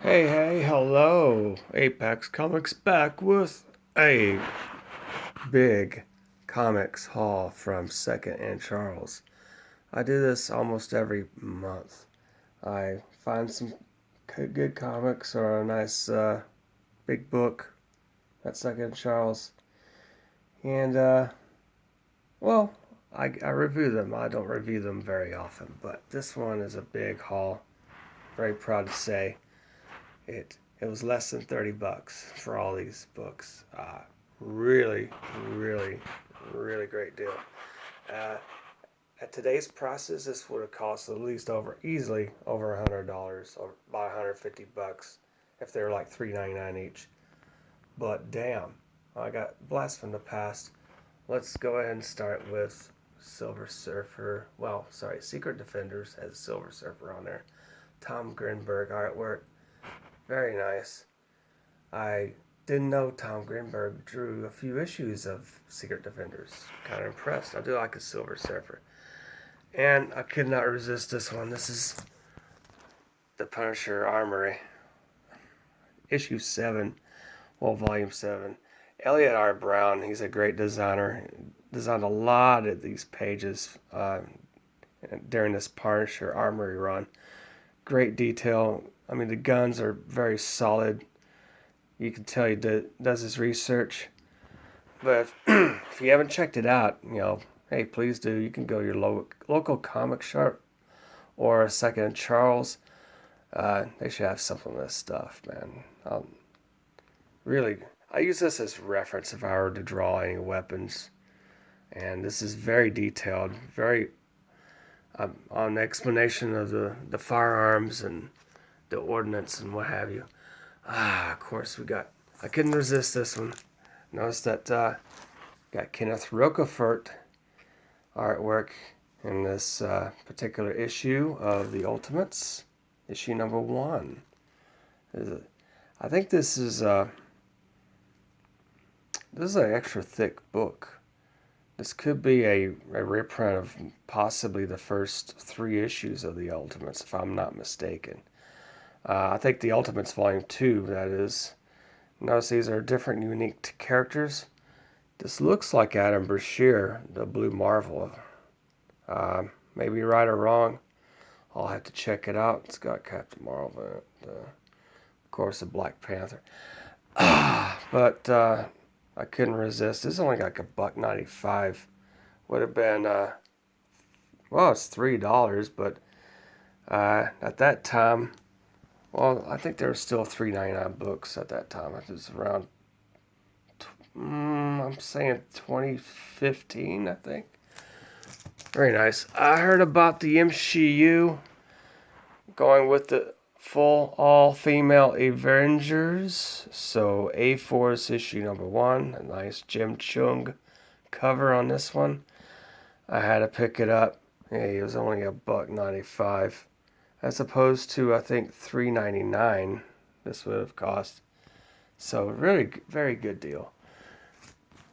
Hey, hello. Apex Comics back with a big comics haul from Second and Charles. I do this almost every month. I find some good comics or a nice big book at Second and Charles, and well, I review them. I don't review them very often, but this one is a big haul. Very proud to say. It was less than $30 for all these books. Really, really, really great deal. Uh, at today's prices, this would have cost at least easily over $100 or about $150 if they were like $3.99 each. But damn, I got blessed from the past. Let's go ahead and start with Silver Surfer. Well, sorry, Secret Defenders has Silver Surfer on there. Tom Grinberg artwork. Very nice. I didn't know Tom Grinberg drew a few issues of Secret Defenders. Kind of impressed. I do like a Silver Surfer. And I could not resist this one. This is the Punisher Armory. Issue 7. Well, Volume 7. Elliot R. Brown, he's a great designer. Designed a lot of these pages during this Punisher Armory run. Great detail. I mean, the guns are very solid. You can tell he does his research. But if you haven't checked it out, hey, please do. You can go to your local comic shop or a Second Charles. They should have some of this stuff, man. Really, I use this as reference if I were to draw any weapons. And this is very detailed, very on explanation of the firearms and the ordnance and what have you. Of course, I couldn't resist this one. Notice that got Kenneth Roquefort artwork in this particular issue of the Ultimates, issue number 1. I think this is an extra thick book. This could be a reprint of possibly the first 3 issues of the Ultimates, if I'm not mistaken. I think the Ultimates Volume 2, that is. Notice these are different, unique characters. This looks like Adam Brashear, the Blue Marvel. Maybe right or wrong. I'll have to check it out. It's got Captain Marvel in it. Of course, the Black Panther. But I couldn't resist. This is only like $1.95. Would have been, well, it's $3, but at that time, well, I think there were still $3.99 books at that time. It was around, I'm saying 2015, I think. Very nice. I heard about the MCU going with the full all-female Avengers. So A-Force issue number 1. A nice Jim Chung cover on this one. I had to pick it up. It was only $1.95. As opposed to, I think, $3.99 this would have cost. So really, very good deal.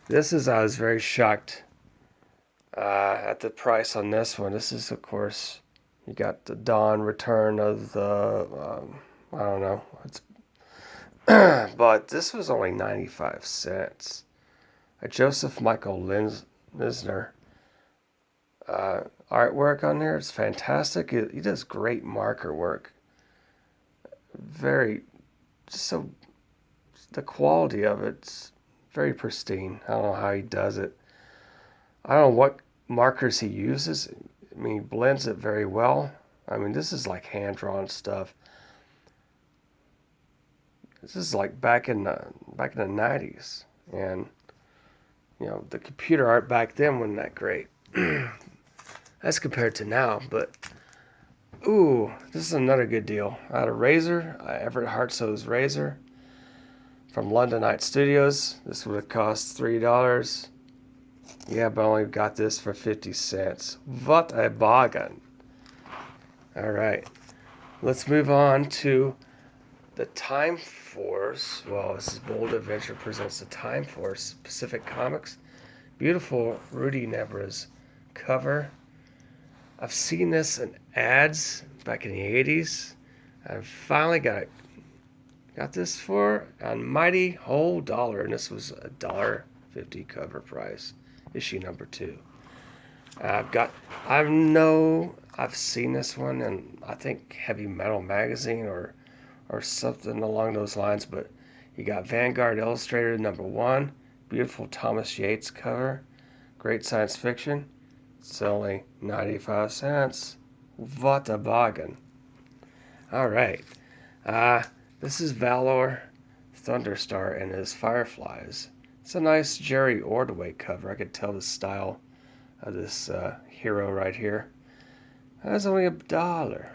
I was very shocked at the price on this one. This is, of course, you got the Dawn return of the, I don't know. But this was only 95 cents. Joseph Michael Lisner artwork on there is fantastic. He does great marker work. So the quality of it's very pristine. I don't know how he does it. I don't know what markers he uses. I mean, he blends it very well. I mean, this is like hand-drawn stuff. This is like back in the 90s. And, the computer art back then wasn't that great. As compared to now, but ooh, this is another good deal. I had a razor, Everett Hartso's razor from London Night Studios. This would have cost $3. Yeah, but I only got this for 50 cents. What a bargain. Alright, let's move on to the Time Force. Well, this is Bold Adventure presents the Time Force Pacific Comics. Beautiful Rudy Nebra's cover. I've seen this in ads back in the 80s. I've finally got Got this for a mighty whole dollar, and this was $1.50 cover price. Issue number 2. I've seen this one in, I think, Heavy Metal magazine or something along those lines. But you got Vanguard Illustrated number 1, beautiful Thomas Yates cover, great science fiction. It's only 95 cents. What a bargain! All right. This is Valor Thunderstar and his Fireflies. It's a nice Jerry Ordway cover. I could tell the style of this hero right here. That's only $1.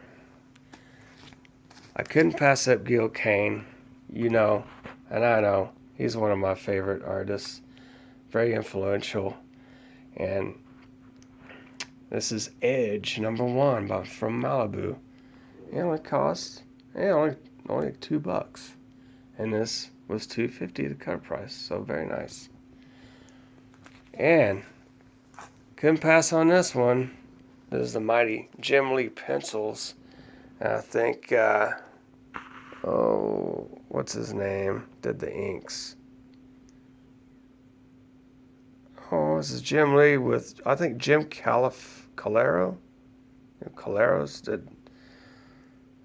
I couldn't pass up Gil Kane. You know, and I know, he's one of my favorite artists. Very influential. And this is Edge number 1 from Malibu. It only cost only $2. And this was $2.50 the cover price, so very nice. And couldn't pass on this one. This is the mighty Jim Lee pencils. I think what's his name? Did the inks. This is Jim Lee with, I think, Jim Caleros did.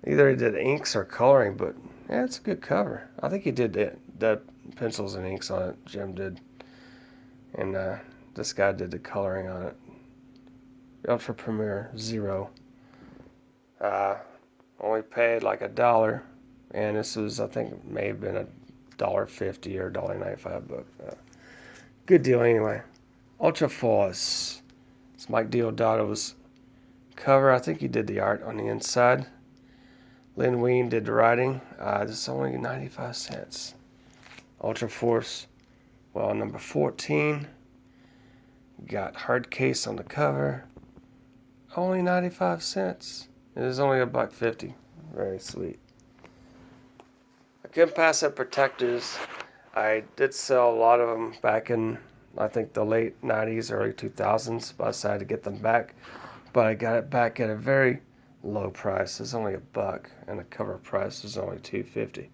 Either he did inks or coloring, but yeah, it's a good cover. I think he did the pencils and inks on it. Jim did, and this guy did the coloring on it. Ultra Premiere 0. Only paid like $1, and this was, I think, it may have been $1.50 or $1.95, but good deal anyway. Ultra Force. It's Mike Deodato's cover. I think he did the art on the inside. Lynn Wein did the writing. This is only 95 cents. Ultra Force, well, number 14. Got hard case on the cover. Only 95 cents. It is only $1.50. Very sweet. I couldn't pass up Protectors. I did sell a lot of them back in, I think, the late 90s, early 2000s. But I decided to get them back. But I got it back at a very low price. It's only $1, and the cover price is only $2.50.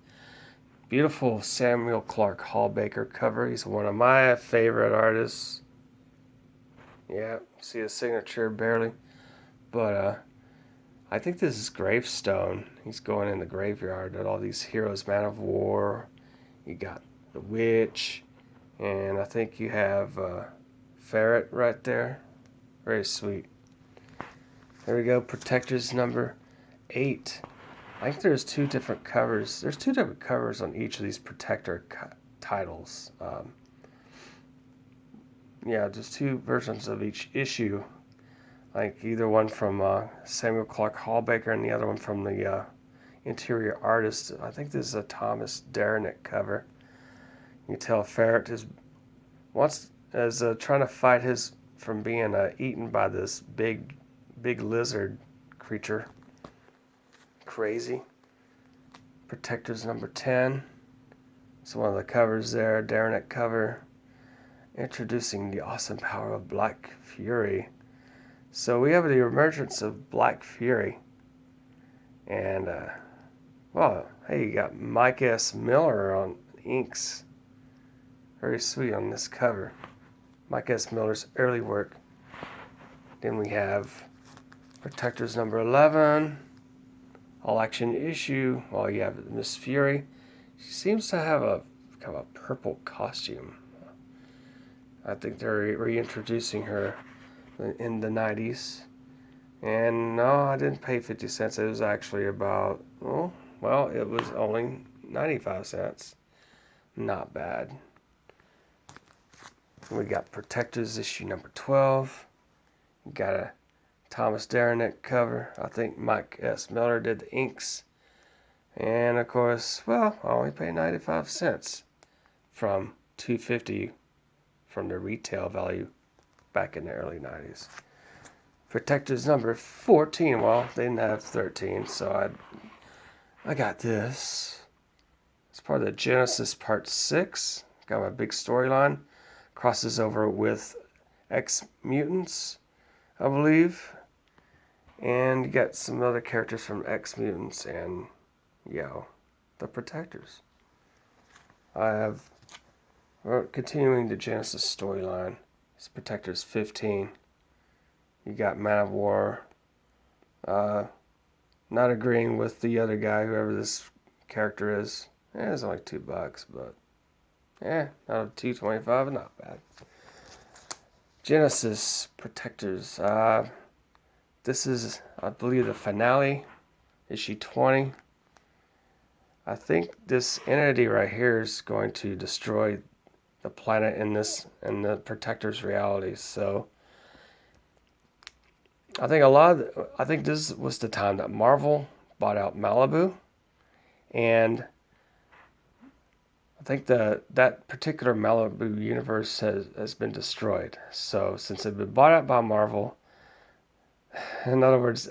Beautiful Samuel Clark Hallbaker cover. He's one of my favorite artists. Yeah, see his signature barely. But I think this is Gravestone. He's going in the graveyard at all these heroes. Man of War. You got the Witch. And I think you have Ferret right there. Very sweet. There we go. Protectors number 8. I think there's 2 different covers. There's 2 different covers on each of these Protector titles. Yeah, just 2 versions of each issue. Like either one from Samuel Clark Hallbaker and the other one from the interior artist. I think this is a Thomas Derenick cover. You can tell Ferret is trying to fight from being eaten by this big lizard creature. Crazy. Protectors number 10. It's one of the covers there. Derenick cover. Introducing the awesome power of Black Fury. So we have the emergence of Black Fury. And, well, hey, you got Mike S. Miller on inks. Very sweet on this cover. Mike S. Miller's early work. Then we have Protectors number 11. All action issue. Well, you have Miss Fury. She seems to have a kind of a purple costume. I think they're reintroducing her in the 90s. And no, I didn't pay 50 cents. It was actually about, it was only 95 cents. Not bad. We got Protectors issue number 12. We got a Thomas Derenick cover. I think Mike S. Miller did the inks. And of course, I only paid 95 cents from $2.50 from the retail value back in the early 90s. Protectors number 14. Well, they didn't have 13, so I got this. It's part of the Genesis Part 6. Got my big storyline. Crosses over with X-Mutants, I believe. And you got some other characters from X-Mutants and, the Protectors. We're continuing the Genesis storyline. It's Protectors 15. You got Man of War. Not agreeing with the other guy, whoever this character is. It's only $2, but out of $2.25, not bad. Genesis Protectors. This is, I believe, the finale, issue 20. I think this entity right here is going to destroy the planet in the Protectors' reality. So I think this was the time that Marvel bought out Malibu, and I think that particular Malibu universe has been destroyed. So since it's been bought out by Marvel, in other words,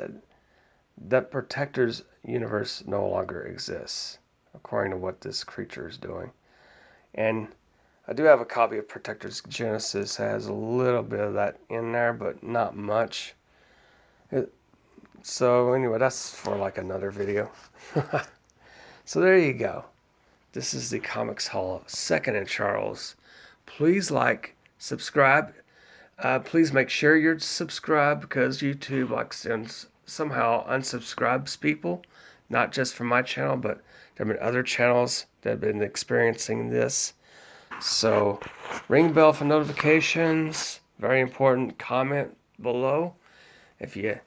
that Protectors universe no longer exists, according to what this creature is doing. And I do have a copy of Protectors Genesis. It has a little bit of that in there, but not much. So anyway, that's for like another video. So there you go. This is the Comics Haul of 2nd and Charles. Please like, subscribe. Please make sure you're subscribed, because YouTube somehow unsubscribes people, not just from my channel, but there have been other channels that have been experiencing this. So ring bell for notifications. Very important. Comment below if you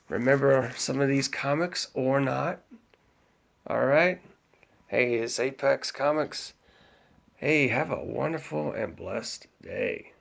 remember some of these comics or not. All right. Hey, it's Apex Comics. Hey, have a wonderful and blessed day.